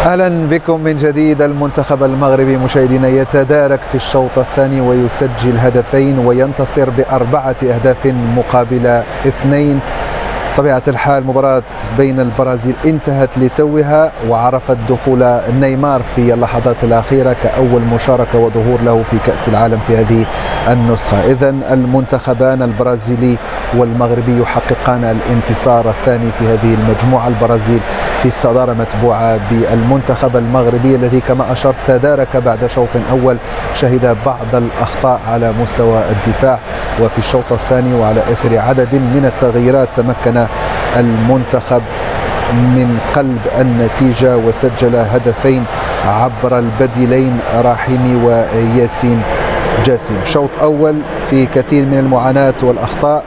أهلا بكم من جديد. المنتخب المغربي مشاهدينا يتدارك في الشوط الثاني ويسجل هدفين وينتصر ب4 أهداف مقابل 2. طبيعة الحال مباراة بين البرازيل انتهت لتوها وعرفت دخول نيمار في اللحظات الأخيرة كأول مشاركة وظهور له في كأس العالم في هذه النسخة. إذن المنتخبان البرازيلي والمغربي يحققان الانتصار الثاني في هذه المجموعة. البرازيل في الصدارة متبوعة بالمنتخب المغربي الذي كما أشرت تدارك بعد شوط أول شهد بعض الأخطاء على مستوى الدفاع، وفي الشوط الثاني وعلى إثر عدد من التغييرات تمكن المنتخب من قلب النتيجة وسجل هدفين عبر البديلين راحمي وياسين جاسم. شوط أول في كثير من المعاناة والأخطاء،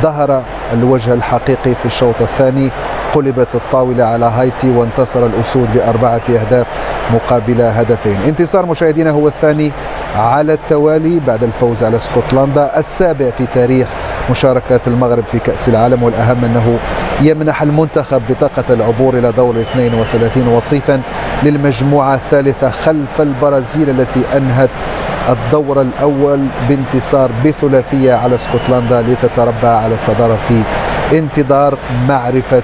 ظهر الوجه الحقيقي في الشوط الثاني. قلبت الطاولة على هايتي وانتصر الأسود ب4 أهداف مقابل هدفين. انتصار مشاهدينا هو الثاني على التوالي بعد الفوز على اسكتلندا، السابع في تاريخ مشاركة المغرب في كأس العالم، والأهم أنه يمنح المنتخب بطاقة العبور إلى دور 32 وصيفا للمجموعة الثالثة خلف البرازيل التي أنهت الدور الأول بانتصار بثلاثية على اسكتلندا لتتربع على الصدارة في انتظار معرفة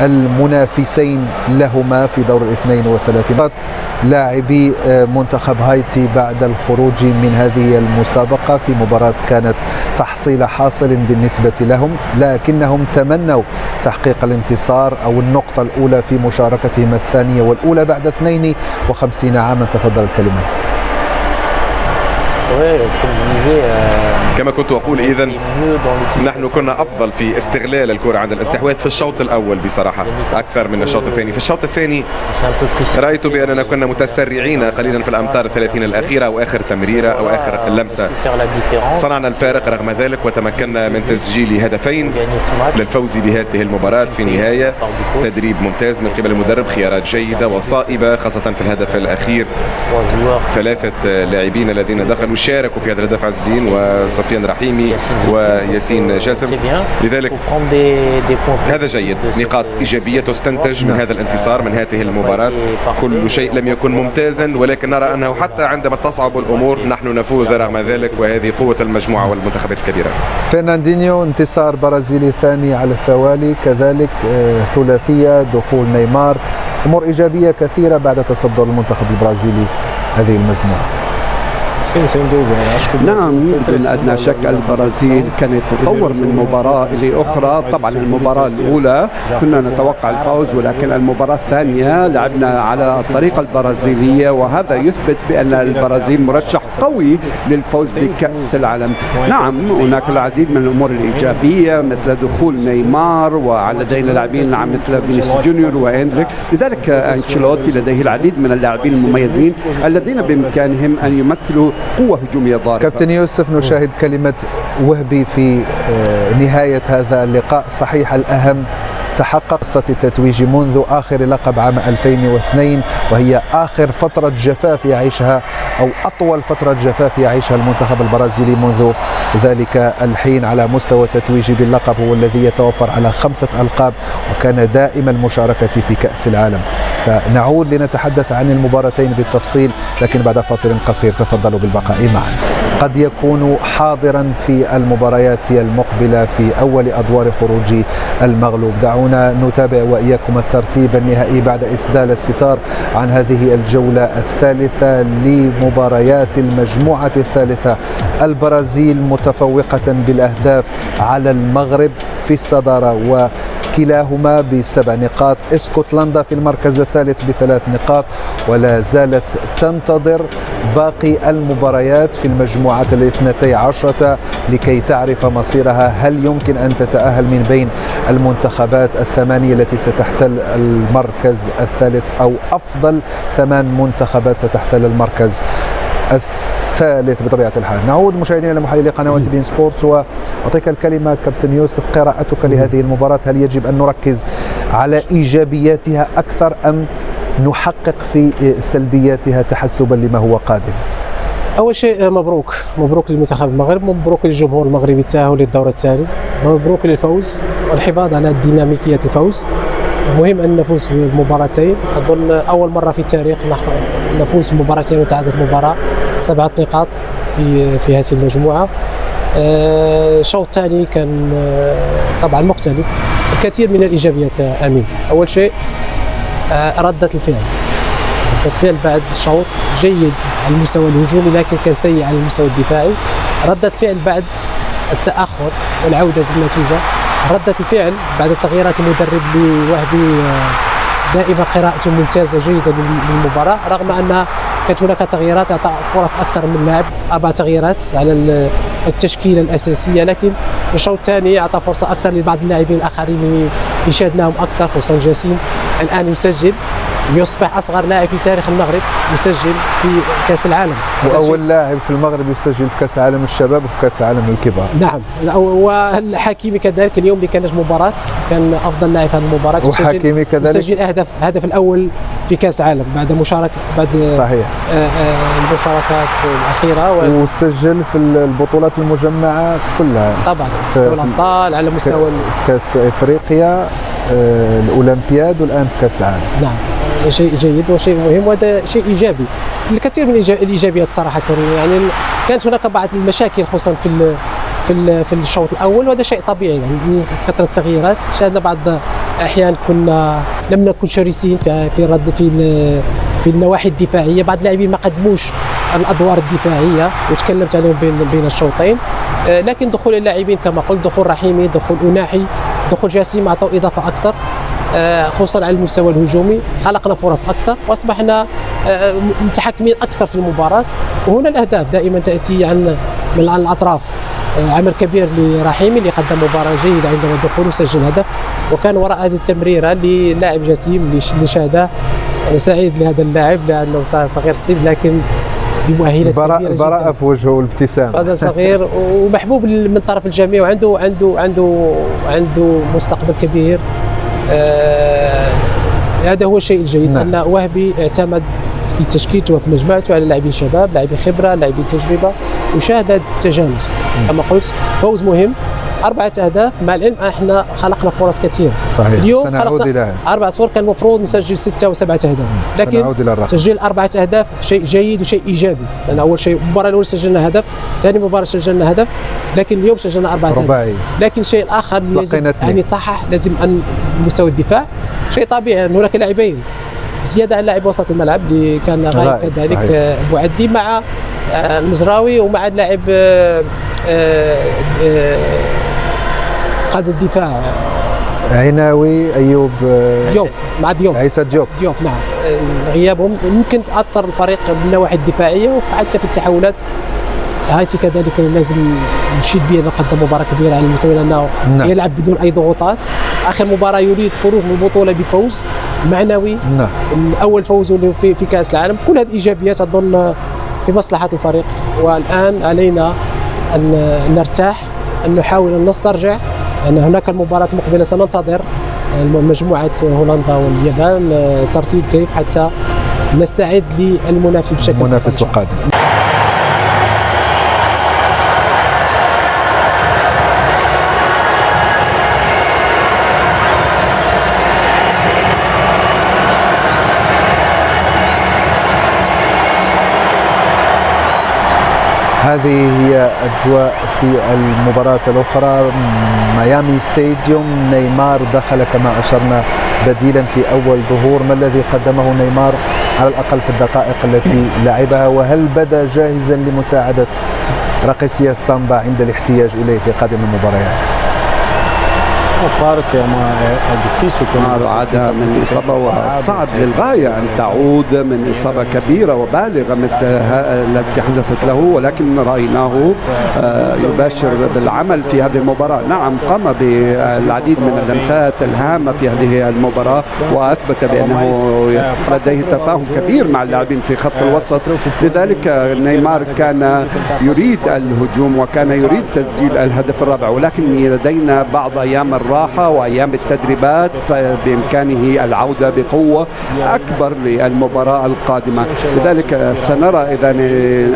المنافسين لهما في دور 32. لاعبي منتخب هايتي بعد الخروج من هذه المسابقة في مباراة كانت تحصيل حاصل بالنسبة لهم، لكنهم تمنوا تحقيق الانتصار أو النقطة الأولى في مشاركتهم الثانية والأولى بعد 52 عاما. تفضل الكلمة. كما كنت أقول، إذن نحن كنا أفضل في استغلال الكرة عند الاستحواذ في الشوط الأول بصراحة أكثر من الشوط الثاني. في الشوط الثاني رأيت بأننا كنا متسرعين قليلا في الأمتار 30 الأخيرة أو آخر تمريرة أو آخر لمسة. صنعنا الفارق رغم ذلك وتمكنا من تسجيل هدفين للفوز بهذه المباراة في النهاية. تدريب ممتاز من قبل المدرب، خيارات جيدة وصائبة خاصة في الهدف الأخير. 3 لاعبين الذين دخلوا شاركوا في هذا الهدف، عز الدين وسفيان رحيمي وياسين جاسم، لذلك هذا جيد. نقاط إيجابية تستنتج من هذا الانتصار، من هذه المباراة. كل شيء لم يكن ممتازا، ولكن نرى أنه حتى عندما تصعب الأمور نحن نفوز رغم ذلك، وهذه قوة المجموعة والمنتخبات الكبيرة. فرناندينيو، انتصار برازيلي ثاني على التوالي، كذلك ثلاثية، دخول نيمار، أمور إيجابية كثيرة بعد تصدر المنتخب البرازيلي هذه المجموعة. نعم، بدون أدنى شك البرازيل كانت تتطور من مباراة لأخرى. طبعا المباراة الأولى كنا نتوقع الفوز، ولكن المباراة الثانية لعبنا على الطريقة البرازيلية، وهذا يثبت بأن البرازيل مرشح قوي للفوز بكأس العالم. نعم، هناك العديد من الأمور الإيجابية مثل دخول نيمار، ولدينا لاعبين مثل فينيسيوس جونيور وهندريك، لذلك أنشيلوتي لديه العديد من اللاعبين المميزين الذين بإمكانهم أن يمثلوا قوة هجومية ضاربة. كابتن يوسف، نشاهد كلمة وهبي في نهاية هذا اللقاء. صحيح الأهم تحقق قصة التتويج منذ آخر لقب عام 2002، وهي آخر فترة جفاف يعيشها أو أطول فترة جفاف يعيشها المنتخب البرازيلي منذ ذلك الحين على مستوى التتويج باللقب، هو الذي يتوفر على 5 ألقاب وكان دائم المشاركة في كأس العالم. سنعود لنتحدث عن المباراتين بالتفصيل، لكن بعد فاصل قصير. تفضلوا بالبقاء معنا. قد يكون حاضرا في المباريات المقبلة في أول أدوار خروج المغلوب. دعونا نتابع وإياكم الترتيب النهائي بعد إسدال الستار عن هذه الجولة الثالثة لمباريات المجموعة الثالثة. البرازيل متفوقة بالأهداف على المغرب في الصدارة وكلاهما ب7 نقاط. اسكتلندا في المركز الثالث ب3 نقاط، ولا زالت تنتظر باقي المباريات في المجموعة 12 لكي تعرف مصيرها. هل يمكن أن تتأهل من بين المنتخبات 8 التي ستحتل المركز الثالث، أو أفضل 8 منتخبات ستحتل المركز الثالث بطبيعة الحال؟ نعود مشاهدينا لمحللي قنوات بين سبورتس وأعطيك الكلمة كابتن يوسف. قراءتك لهذه المباراة، هل يجب أن نركز على إيجابياتها أكثر أم نحقق في سلبياتها تحسبا لما هو قادم؟ أول شيء مبروك للمنتخب المغرب، مبروك للجمهور المغربي التأهل للدور الثاني، مبروك للفوز والحفاظ على ديناميكية الفوز. مهم أن نفوز في المباراتين. أظن أول مرة في التاريخ نفوز بمباراتين وتعادل مباراة، 7 نقاط في هذه المجموعة. الشوط الثاني كان طبعا مختلف، الكثير من الإيجابيات أمين. أول شيء ردة الفعل بعد الشوط جيد على المستوى الهجومي، لكن كان سيء على المستوى الدفاعي. ردة فعل بعد التأخر والعودة بالنتيجة. ردة الفعل بعد تغييرات المدرب لوهبي دائما قراءته ممتازة جيدة للمباراة، رغم أن كانت هناك تغييرات أعطى فرص أكثر من لاعب، 4 تغييرات على التشكيلة الأساسية، لكن الشوط الثاني أعطى فرصة أكثر لبعض اللاعبين الآخرين يشاهدناهم أكثر، خصوصا جاسم الآن يسجل، يصبح أصغر لاعب في تاريخ المغرب يسجل في كأس العالم، وأول لاعب في المغرب يسجل في كأس العالم الشباب وفي كأس العالم الكبار. نعم، والحكيمي كذلك اليوم اللي كان نجم مباراة كان أفضل لاعب في هذه المباراة، وحكيمي كذلك يسجل هدف الأول في كأس العالم بعد صحيح المشاركات الأخيرة وسجل في البطولات المجمعة كلها طبعا، دوري الأبطال على مستوى كأس إفريقيا، الأولمبياد، والآن في كأس العالم. نعم، شيء جيد وشيء مهم، وهذا شيء ايجابي. الكثير من الايجابيات صراحه، يعني كانت هناك بعض المشاكل خصوصا في الشوط الاول، وهذا شيء طبيعي، يعني كثره التغييرات. شاهدنا بعض الاحيان لم نكن شرسين في النواحي الدفاعيه، بعض اللاعبين ما قدموش الادوار الدفاعيه وتكلمت عليهم بين الشوطين، لكن دخول اللاعبين كما قلت، دخول رحيمي، دخول أناحي، دخول جاسم اعطوا اضافه اكثر، خصوصا على المستوى الهجومي. خلقنا فرص اكثر واصبحنا متحكمين اكثر في المباراه. وهنا الاهداف دائما تاتي من الاطراف. عمل كبير لرحيمي اللي قدم مباراه جيده عندما دخل وسجل هدف، وكان وراء هذه التمريره للاعب جسيم اللي شاهده. انا سعيد لهذا اللاعب لانه صغير السن، لكن بمؤهلات كبيره جدا، براءة في وجهه والابتسام. هذا صغير ومحبوب من طرف الجميع، وعنده مستقبل كبير. هذا هو الشيء الجيد، أن وهبي اعتمد في تشكيلته وفي مجموعته على لاعبين شباب، لاعبين خبرة، لاعبين تجربة، وشاهد التجانس. كما قلت فوز مهم، 4 أهداف، مع العلم احنا خلقنا فرص كثير. صحيح. اليوم خلقنا 4 فرص، كان المفروض نسجل 6 و7 أهداف، لكن تسجيل 4 أهداف شيء جيد وشيء ايجابي. لان اول شيء المباراه الاولى سجلنا هدف، ثاني مباراه سجلنا هدف، لكن اليوم سجلنا 4 أهداف. لكن الشيء الاخر لازم ان يتصحح، لازم ان مستوى الدفاع شيء طبيعي ان هناك لاعبين زياده على لاعب وسط الملعب اللي كان غايب كذلك، بوعدي مع المزراوي، ومع اللاعب قلب الدفاع عناوي، ايوب ديوب، مع عيسى ديوب. نعم، غيابهم ممكن تاثر الفريق بالنواحي الدفاعيه وحتى في التحولات. هايتي كذلك لازم نشيد به، انه قدم مباراه كبيره على المستوى، لانه يلعب بدون اي ضغوطات. اخر مباراه يريد خروج من البطوله بفوز معنوي، اول فوز في كاس العالم. كل هذه الايجابيات اظن في مصلحه الفريق، والان علينا ان نرتاح، ان نحاول ان نسترجع، لان هناك المباراه المقبله سننتظر مجموعه هولندا واليابان ترتيب كيف حتى نستعد للمنافس بشكل المنافس القادم. هذه هي أجواء في المباراة الأخرى. ميامي ستاديوم، نيمار دخل كما أشرنا بديلا في أول ظهور. ما الذي قدمه نيمار على الأقل في الدقائق التي لعبها، وهل بدا جاهزا لمساعدة راقسيا سامبا عند الاحتياج إليه في قادم المباريات؟ عاد من إصابة وصعب للغاية أن تعود من إصابة كبيرة وبالغة مثل التي حدثت له، ولكن رأيناه يباشر بالعمل في هذه المباراة. نعم، قام بالعديد من اللمسات الهامة في هذه المباراة، وأثبت بأنه لديه تفاهم كبير مع اللاعبين في خط الوسط. لذلك نيمار كان يريد الهجوم وكان يريد تسجيل الهدف الرابع، ولكن لدينا بعض أيام الراحة وأيام التدريبات، فبإمكانه العودة بقوة أكبر للمباراة القادمة. لذلك سنرى إذا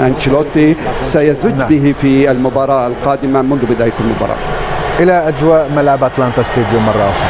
أنشيلوتي سيزج به في المباراة القادمة منذ بداية المباراة. إلى أجواء ملعب أتلانتا ستاديوم مرة أخرى.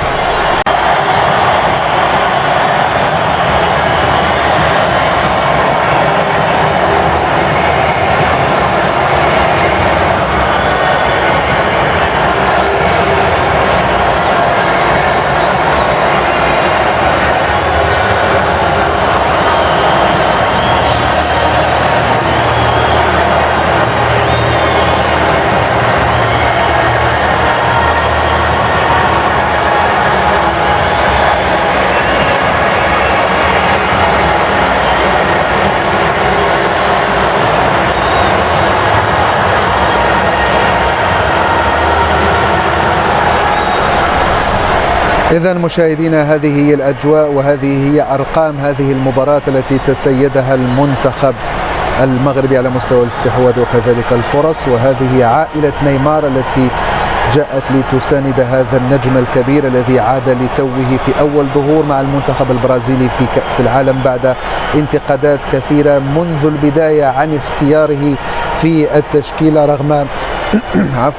إذن مشاهدينا هذه هي الأجواء وهذه هي أرقام هذه المباراة التي تسيدها المنتخب المغربي على مستوى الاستحواذ وكذلك الفرص، وهذه هي عائلة نيمار التي جاءت لتساند هذا النجم الكبير الذي عاد لتوه في أول ظهور مع المنتخب البرازيلي في كأس العالم بعد انتقادات كثيرة منذ البداية عن اختياره في التشكيلة رغم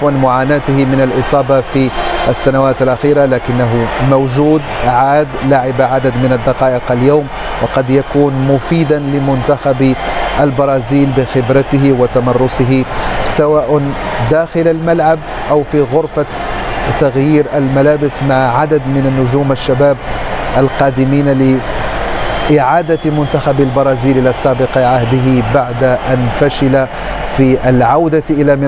معاناته من الإصابة في السنوات الأخيرة، لكنه موجود، عاد، لعب عدد من الدقائق اليوم وقد يكون مفيدا لمنتخب البرازيل بخبرته وتمرسه سواء داخل الملعب أو في غرفة تغيير الملابس مع عدد من النجوم الشباب القادمين لإعادة منتخب البرازيل إلى سابق عهده بعد أن فشل في العودة إلى منصة